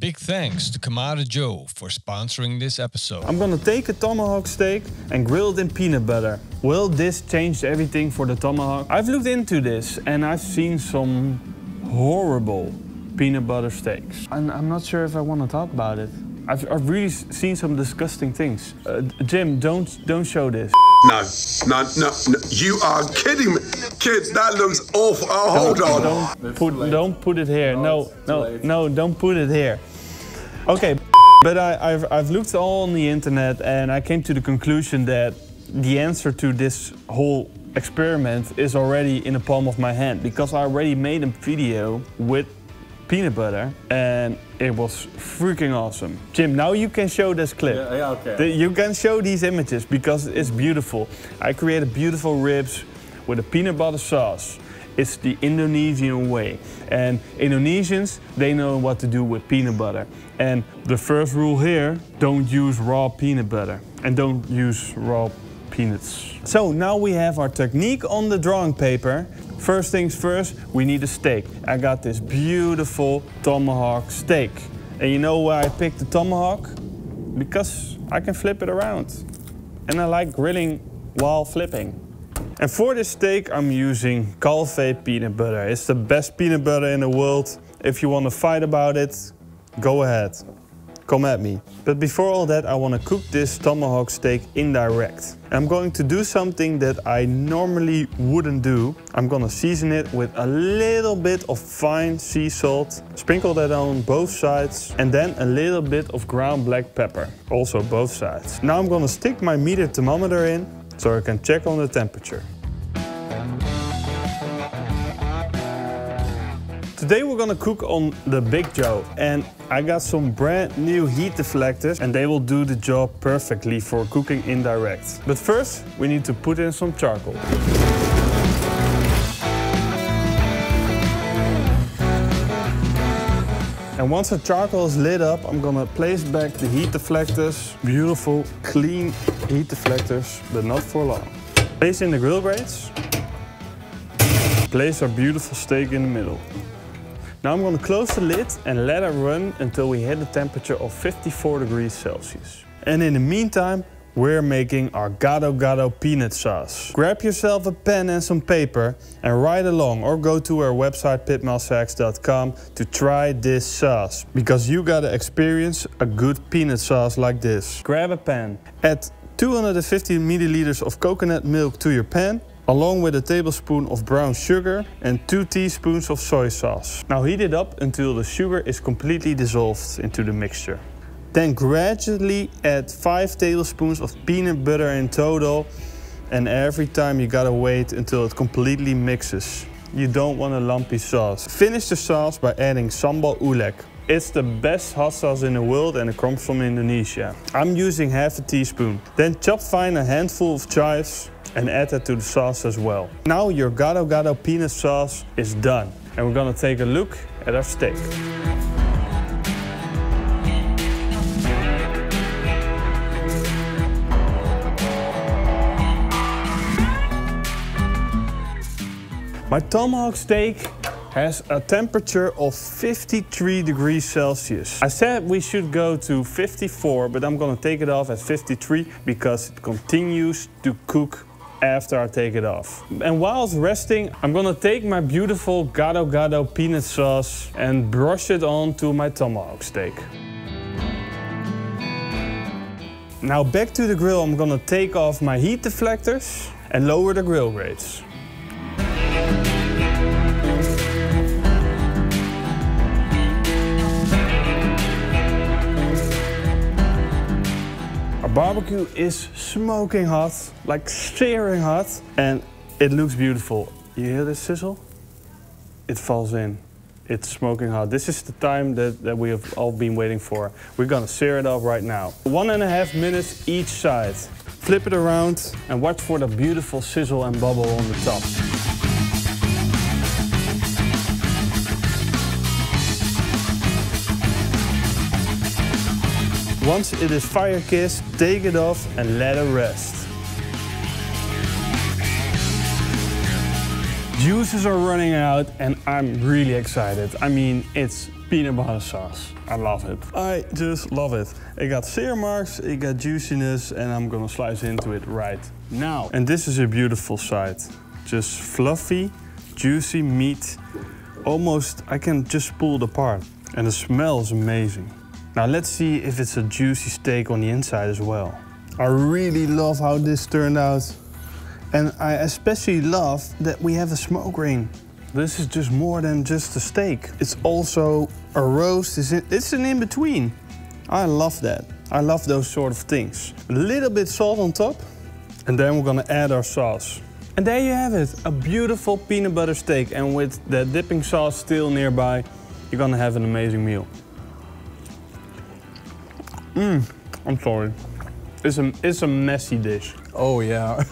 Big thanks to Kamado Joe for sponsoring this episode. I'm gonna take a tomahawk steak and grill it in peanut butter. Will this change everything for the tomahawk? I've looked into this and I've seen some horrible peanut butter steaks. And I'm not sure if I want to talk about it. I've really seen some disgusting things. Jim, don't show this. No. You are kidding me. Kids, that looks awful. Oh, hold on. Don't put it here. No, don't put it here. Okay, but I've looked all on the internet and I came to the conclusion that the answer to this whole experiment is already in the palm of my hand, because I already made a video with peanut butter and it was freaking awesome. Jim, now you can show this clip. Yeah, okay. You can show these images because it's beautiful. I created beautiful ribs with a peanut butter sauce. It's the Indonesian way. And Indonesians, they know what to do with peanut butter. And the first rule here, don't use raw peanut butter and don't use raw peanuts. So now we have our technique on the drawing paper. First things first, we need a steak. I got this beautiful tomahawk steak. And you know why I picked the tomahawk? Because I can flip it around. And I like grilling while flipping. And for this steak, I'm using Calvé peanut butter. It's the best peanut butter in the world. If you want to fight about it, go ahead. Come at me. But before all that, I want to cook this tomahawk steak indirect. I'm going to do something that I normally wouldn't do. I'm going to season it with a little bit of fine sea salt, sprinkle that on both sides, and then a little bit of ground black pepper, also both sides. Now I'm going to stick my meter thermometer in so I can check on the temperature. Today we're gonna cook on the Big Joe, and I got some brand new heat deflectors and they will do the job perfectly for cooking indirect. But first we need to put in some charcoal. And once the charcoal is lit up, I'm gonna place back the heat deflectors. Beautiful, clean heat deflectors, but not for long. Place in the grill grates. Place our beautiful steak in the middle. Now I'm going to close the lid and let it run until we hit a temperature of 54 degrees Celsius. And in the meantime, we're making our gado peanut sauce. Grab yourself a pen and some paper and write along, or go to our website PitmasterX.com to try this sauce, because you gotta experience a good peanut sauce like this. Grab a pan. Add 250 milliliters of coconut milk to your pan, along with a tablespoon of brown sugar and 2 teaspoons of soy sauce. Now heat it up until the sugar is completely dissolved into the mixture. Then gradually add 5 tablespoons of peanut butter in total, and every time you gotta wait until it completely mixes. You don't want a lumpy sauce. Finish the sauce by adding sambal ulek. It's the best hot sauce in the world and it comes from Indonesia. I'm using half a teaspoon. Then chop fine a handful of chives and add that to the sauce as well. Now your gado peanut sauce is done. And we're gonna take a look at our steak. My tomahawk steak has a temperature of 53 degrees Celsius. I said we should go to 54, but I'm gonna take it off at 53 because it continues to cook after I take it off. And while it's resting, I'm gonna take my beautiful gado peanut sauce and brush it onto my tomahawk steak. Now back to the grill, I'm gonna take off my heat deflectors and lower the grill grates. Barbecue is smoking hot, like searing hot, and it looks beautiful. You hear this sizzle? It falls in. It's smoking hot. This is the time that we have all been waiting for. We're gonna sear it up right now. 1.5 minutes each side. Flip it around and watch for the beautiful sizzle and bubble on the top. Once it is fire-kissed, take it off and let it rest. Juices are running out and I'm really excited. I mean, it's peanut butter sauce. I love it. I just love it. It got sear marks, it got juiciness, and I'm gonna slice into it right now. And this is a beautiful sight. Just fluffy, juicy meat. Almost, I can just pull it apart. And the smell is amazing. Now let's see if it's a juicy steak on the inside as well. I really love how this turned out. And I especially love that we have a smoke ring. This is just more than just a steak. It's also a roast, it's an in-between. I love that. I love those sort of things. A little bit salt on top, and then we're gonna add our sauce. And there you have it, a beautiful peanut butter steak. And with the dipping sauce still nearby, you're gonna have an amazing meal. I'm sorry. It's a messy dish. Oh yeah,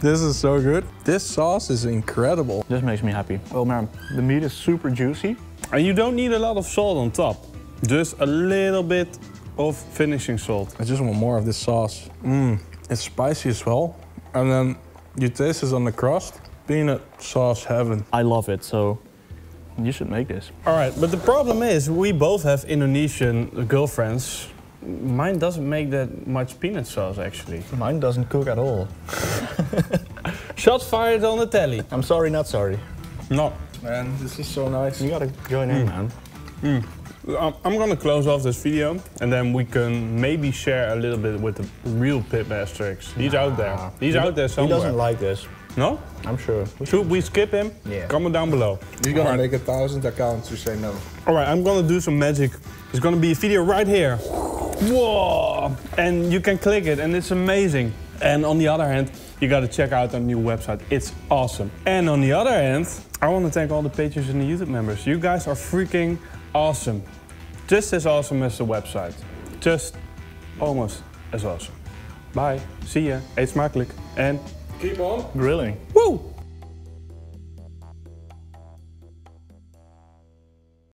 this is so good. This sauce is incredible. This makes me happy. Oh man, the meat is super juicy. And you don't need a lot of salt on top. Just a little bit of finishing salt. I just want more of this sauce. It's spicy as well. And then you taste this on the crust. Peanut sauce heaven. I love it, so you should make this. All right, but the problem is we both have Indonesian girlfriends. Mine doesn't make that much peanut sauce, actually. Mine doesn't cook at all. Shots fired on the telly. I'm sorry, not sorry. No. Man, this is so nice. You gotta join in, man. I'm gonna close off this video and then we can maybe share a little bit with the real PitmasterX. He's out there. He's out there somewhere. He doesn't like this. No? I'm sure. Should we skip him? Yeah. Comment down below. You're gonna make 1,000 accounts to say no. All right, I'm gonna do some magic. There's gonna be a video right here. Whoa! And you can click it and it's amazing. And on the other hand, you gotta check out our new website. It's awesome. And on the other hand, I wanna thank all the patrons and the YouTube members. You guys are freaking awesome. Just as awesome as the website. Just almost as awesome. Bye. See ya. Eet smakelijk. And keep on grilling. woo!